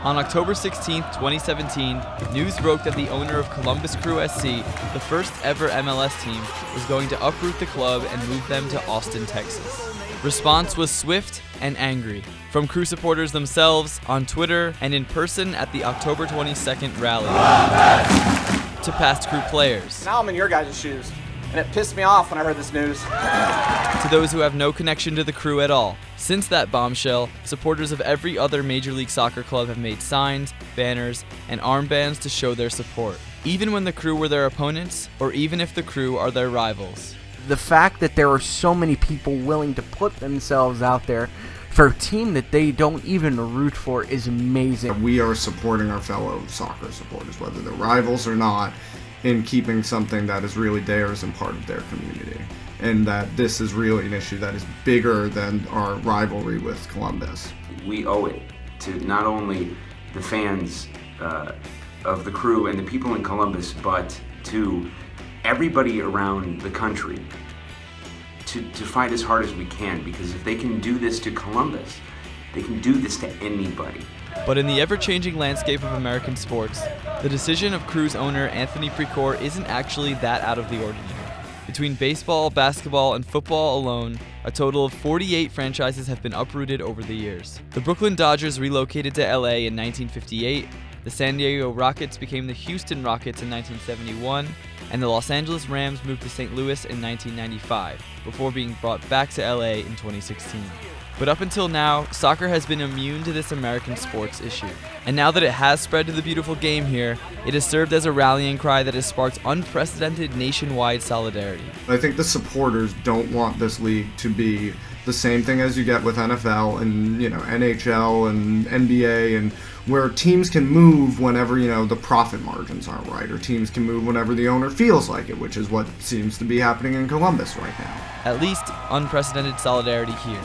On October 16, 2017, news broke that the owner of Columbus Crew SC, the first ever MLS team, was going to uproot the club and move them to Austin, Texas. Response was swift and angry, from Crew supporters themselves, on Twitter, and in person at the October 22nd rally, to past Crew players. Now I'm in your guys' shoes, and it pissed me off when I heard this news. To those who have no connection to the Crew at all. Since that bombshell, supporters of every other Major League Soccer club have made signs, banners, and armbands to show their support, even when the Crew were their opponents, or even if the Crew are their rivals. The fact that there are so many people willing to put themselves out there for a team that they don't even root for is amazing. We are supporting our fellow soccer supporters, whether they're rivals or not, in keeping something that is really theirs and part of their community. And that this is really an issue that is bigger than our rivalry with Columbus. We owe it to not only the fans of the Crew and the people in Columbus, but to everybody around the country to fight as hard as we can, because if they can do this to Columbus, they can do this to anybody. But in the ever-changing landscape of American sports, the decision of Crew's owner Anthony Precourt isn't actually that out of the ordinary. Between baseball, basketball, and football alone, a total of 48 franchises have been uprooted over the years. The Brooklyn Dodgers relocated to LA in 1958, the San Diego Rockets became the Houston Rockets in 1971, and the Los Angeles Rams moved to St. Louis in 1995, before being brought back to LA in 2016. But up until now, soccer has been immune to this American sports issue. And now that it has spread to the beautiful game here, it has served as a rallying cry that has sparked unprecedented nationwide solidarity. I think the supporters don't want this league to be the same thing as you get with NFL and, NHL and NBA, and where teams can move whenever, the profit margins aren't right, or teams can move whenever the owner feels like it, which is what seems to be happening in Columbus right now. At least unprecedented solidarity here.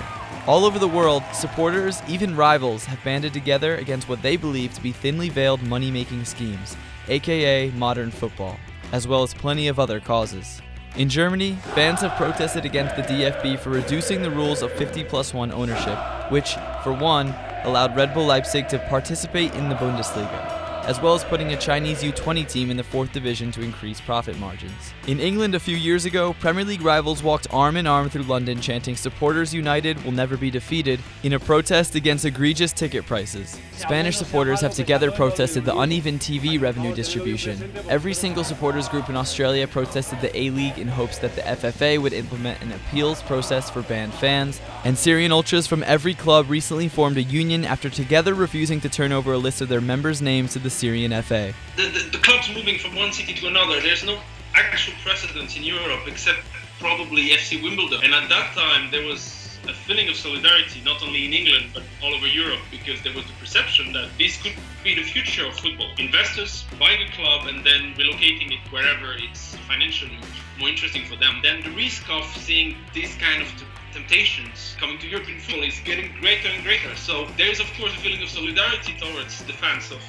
All over the world, supporters, even rivals, have banded together against what they believe to be thinly veiled money-making schemes, aka modern football, as well as plenty of other causes. In Germany, fans have protested against the DFB for reducing the rules of 50+1 ownership, which, for one, allowed Red Bull Leipzig to participate in the Bundesliga, as well as putting a Chinese U20 team in the 4th division to increase profit margins. In England a few years ago, Premier League rivals walked arm in arm through London chanting "Supporters United will never be defeated" in a protest against egregious ticket prices. Spanish supporters have together protested the uneven TV revenue distribution. Every single supporters group in Australia protested the A-League in hopes that the FFA would implement an appeals process for banned fans, and Syrian ultras from every club recently formed a union after together refusing to turn over a list of their members' names to the Syrian FA. The clubs moving from one city to another, there's no actual precedence in Europe except probably FC Wimbledon. And at that time there was a feeling of solidarity, not only in England but all over Europe, because there was the perception that this could be the future of football. Investors buying a club and then relocating it wherever it's financially more interesting for them. Then the risk of seeing this kind of temptations coming to European football is getting greater and greater. So there is of course a feeling of solidarity towards the fans of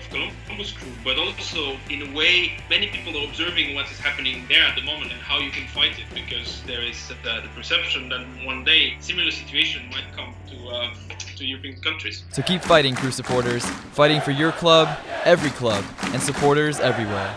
Columbus Crew, but also in a way many people are observing what is happening there at the moment and how you can fight it, because there is the perception that one day similar situation might come to European countries. So keep fighting, Crew supporters, fighting for your club, every club, and supporters everywhere.